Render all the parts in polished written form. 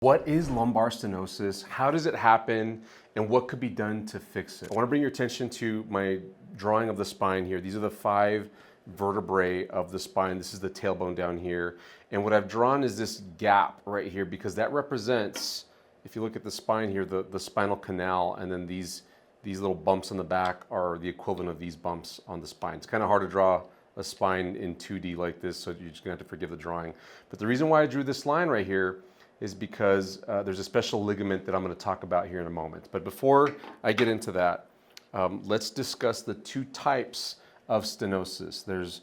What is lumbar stenosis? How does it happen? And what could be done to fix it? I want to bring your attention to my drawing of the spine here. These are the 5 vertebrae of the spine. This is the tailbone down here. And what I've drawn is this gap right here because that represents, if you look at the spine here, the spinal canal, and then these little bumps on the back are the equivalent of these bumps on the spine. It's kind of hard to draw a spine in 2D like this, so you're just gonna have to forgive the drawing. But the reason why I drew this line right here is because there's a special ligament that I'm going to talk about here in a moment. But before I get into that, let's discuss the 2 types of stenosis. There's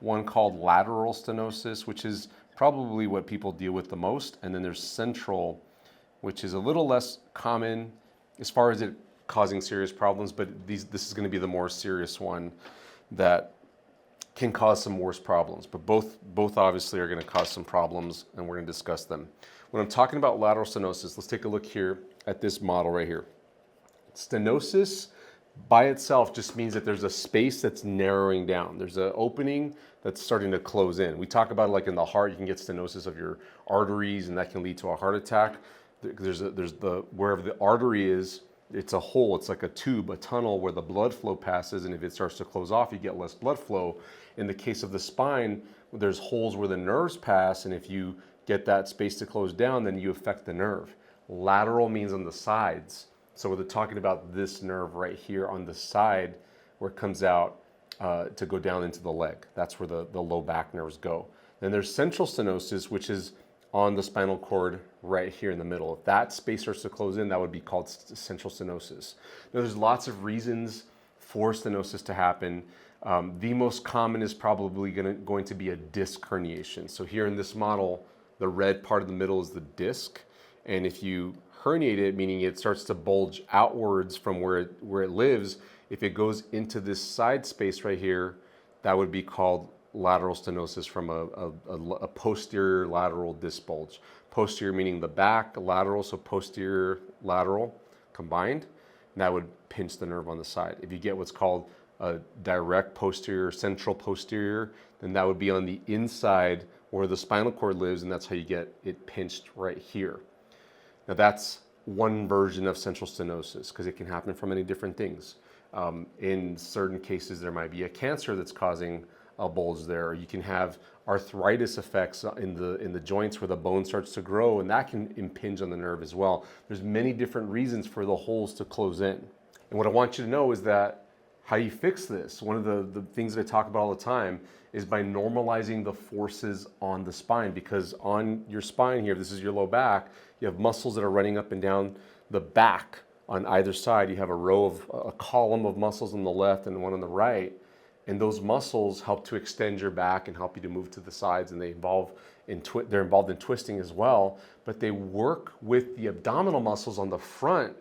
one called lateral stenosis, which is probably what people deal with the most, and then there's central, which is a little less common as far as it causing serious problems, but this is going to be the more serious one that can cause some worse problems. But both obviously are going to cause some problems, and we're going to discuss them. When I'm talking about lateral stenosis, let's take a look here at this model right here. Stenosis by itself just means that there's a space that's narrowing down. There's an opening that's starting to close in. We talk about it like in the heart, you can get stenosis of your arteries, and that can lead to a heart attack. Wherever the artery is, it's a hole, it's like a tube, a tunnel where the blood flow passes, and if it starts to close off, you get less blood flow. In the case of the spine, there's holes where the nerves pass, and if you get that space to close down, then you affect the nerve. Lateral means on the sides. So we're talking about this nerve right here on the side where it comes out to go down into the leg. That's where the low back nerves go. Then there's central stenosis, which is on the spinal cord right here in the middle. If that space starts to close in, that would be called central stenosis. Now there's lots of reasons for stenosis to happen. The most common is probably going to be a disc herniation. So here in this model, the red part of the middle is the disc, and if you herniate it, meaning it starts to bulge outwards from where it lives, if it goes into this side space right here, that would be called lateral stenosis from a posterior lateral disc bulge. Posterior meaning the back, lateral, so posterior lateral combined, and that would pinch the nerve on the side. If you get what's called a direct posterior, central posterior, then that would be on the inside where the spinal cord lives, and that's how you get it pinched right here. Now that's one version of central stenosis because it can happen from many different things. In certain cases, there might be a cancer that's causing a bulge there, or you can have arthritis effects in the joints where the bone starts to grow, and that can impinge on the nerve as well. There's many different reasons for the holes to close in. And what I want you to know is that how you fix this, one of the things that I talk about all the time, is by normalizing the forces on the spine, because on your spine here, this is your low back, you have muscles that are running up and down the back on either side. You have a column of muscles on the left and one on the right, and those muscles help to extend your back and help you to move to the sides, and they're involved in twisting as well, but they work with the abdominal muscles on the front,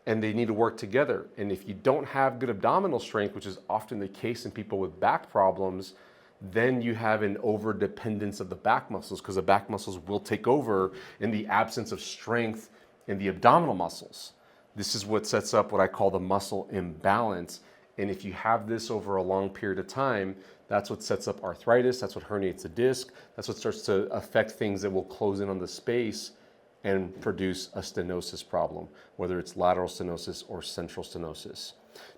and they need to work together. And if you don't have good abdominal strength, which is often the case in people with back problems, then you have an overdependence of the back muscles, because the back muscles will take over in the absence of strength in the abdominal muscles. This is what sets up what I call the muscle imbalance. And if you have this over a long period of time, that's what sets up arthritis, that's what herniates the disc, that's what starts to affect things that will close in on the space and produce a stenosis problem, whether it's lateral stenosis or central stenosis.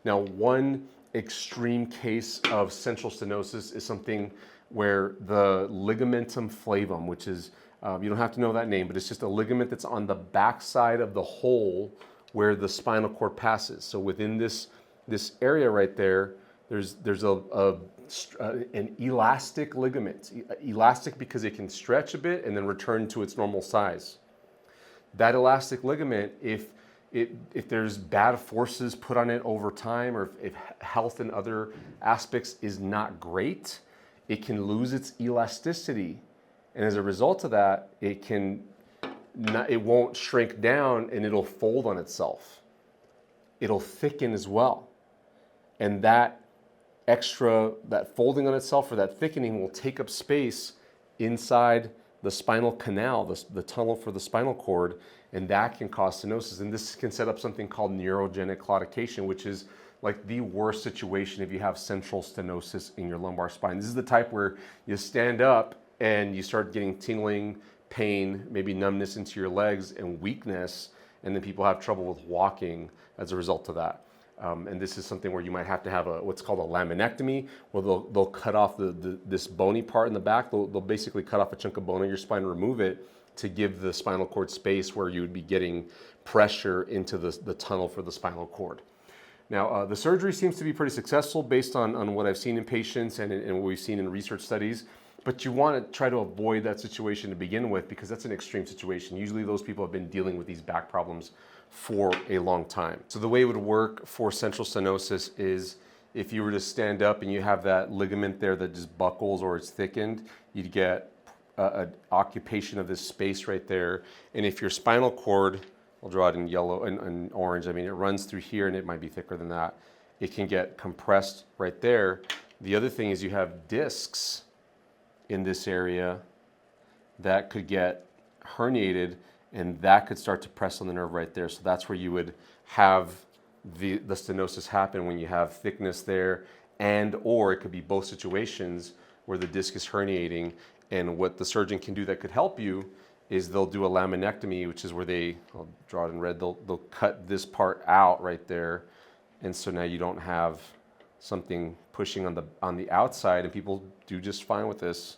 Now, one extreme case of central stenosis is something where the ligamentum flavum, which is, you don't have to know that name, but it's just a ligament that's on the backside of the hole where the spinal cord passes. So within this area right there, there's an elastic ligament. Elastic because it can stretch a bit and then return to its normal size. That elastic ligament, if there's bad forces put on it over time, or if health in other aspects is not great, it can lose its elasticity. And as a result of that, it won't shrink down, and it'll fold on itself. It'll thicken as well. And that folding on itself or that thickening will take up space inside the spinal canal, the tunnel for the spinal cord, and that can cause stenosis. And this can set up something called neurogenic claudication, which is like the worst situation if you have central stenosis in your lumbar spine. This is the type where you stand up and you start getting tingling, pain, maybe numbness into your legs and weakness, and then people have trouble with walking as a result of that. And this is something where you might have to have what's called a laminectomy, where they'll cut off this bony part in the back. They'll basically cut off a chunk of bone in your spine and remove it to give the spinal cord space where you would be getting pressure into the tunnel for the spinal cord. Now, the surgery seems to be pretty successful based on what I've seen in patients and what we've seen in research studies, but you want to try to avoid that situation to begin with because that's an extreme situation. Usually those people have been dealing with these back problems for a long time. So the way it would work for central stenosis is if you were to stand up and you have that ligament there that just buckles or it's thickened, you'd get an occupation of this space right there. And if your spinal cord, I'll draw it in yellow and orange, I mean, it runs through here and it might be thicker than that. It can get compressed right there. The other thing is you have discs in this area that could get herniated and that could start to press on the nerve right there. So that's where you would have the stenosis happen when you have thickness there, and or it could be both situations where the disc is herniating. And what the surgeon can do that could help you is they'll do a laminectomy, which is where I'll draw it in red, they'll cut this part out right there. And so now you don't have something pushing on the outside, and people do just fine with this.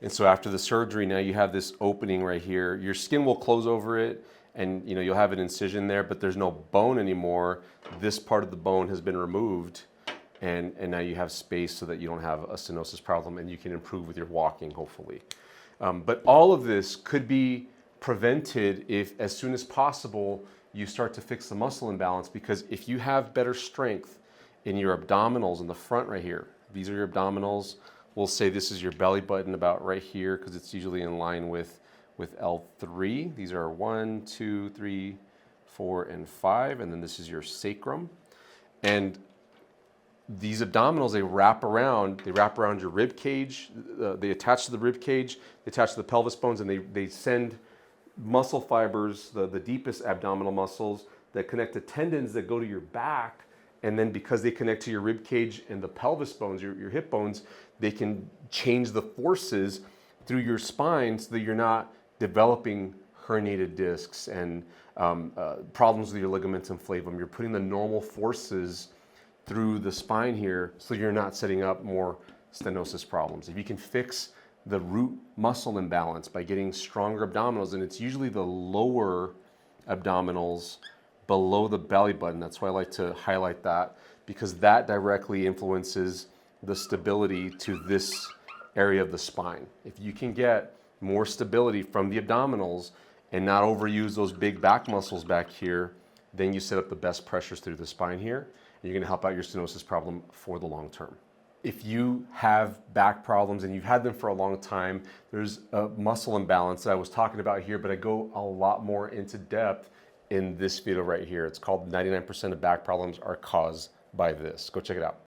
And so after the surgery, now you have this opening right here. Your skin will close over it, and you'll have an incision there, but there's no bone anymore. This part of the bone has been removed, and now you have space so that you don't have a stenosis problem, and you can improve with your walking, hopefully. But all of this could be prevented if, as soon as possible, you start to fix the muscle imbalance, because if you have better strength in your abdominals in the front right here, these are your abdominals. We'll say this is your belly button about right here because it's usually in line with L3. These are 1, 2, 3, 4, and 5, and then this is your sacrum. And these abdominals, they wrap around your rib cage, they attach to the rib cage, they attach to the pelvis bones, and they send muscle fibers, the deepest abdominal muscles that connect to tendons that go to your back. And then because they connect to your rib cage and the pelvis bones, your hip bones, they can change the forces through your spine so that you're not developing herniated discs and problems with your ligaments and flavum. You're putting the normal forces through the spine here so you're not setting up more stenosis problems. If you can fix the root muscle imbalance by getting stronger abdominals, and it's usually the lower abdominals below the belly button. That's why I like to highlight that, because that directly influences the stability to this area of the spine. If you can get more stability from the abdominals and not overuse those big back muscles back here, then you set up the best pressures through the spine here, and you're gonna help out your stenosis problem for the long term. If you have back problems and you've had them for a long time, there's a muscle imbalance that I was talking about here, but I go a lot more into depth in this video right here. It's called 99% of back problems are caused by this. Go check it out.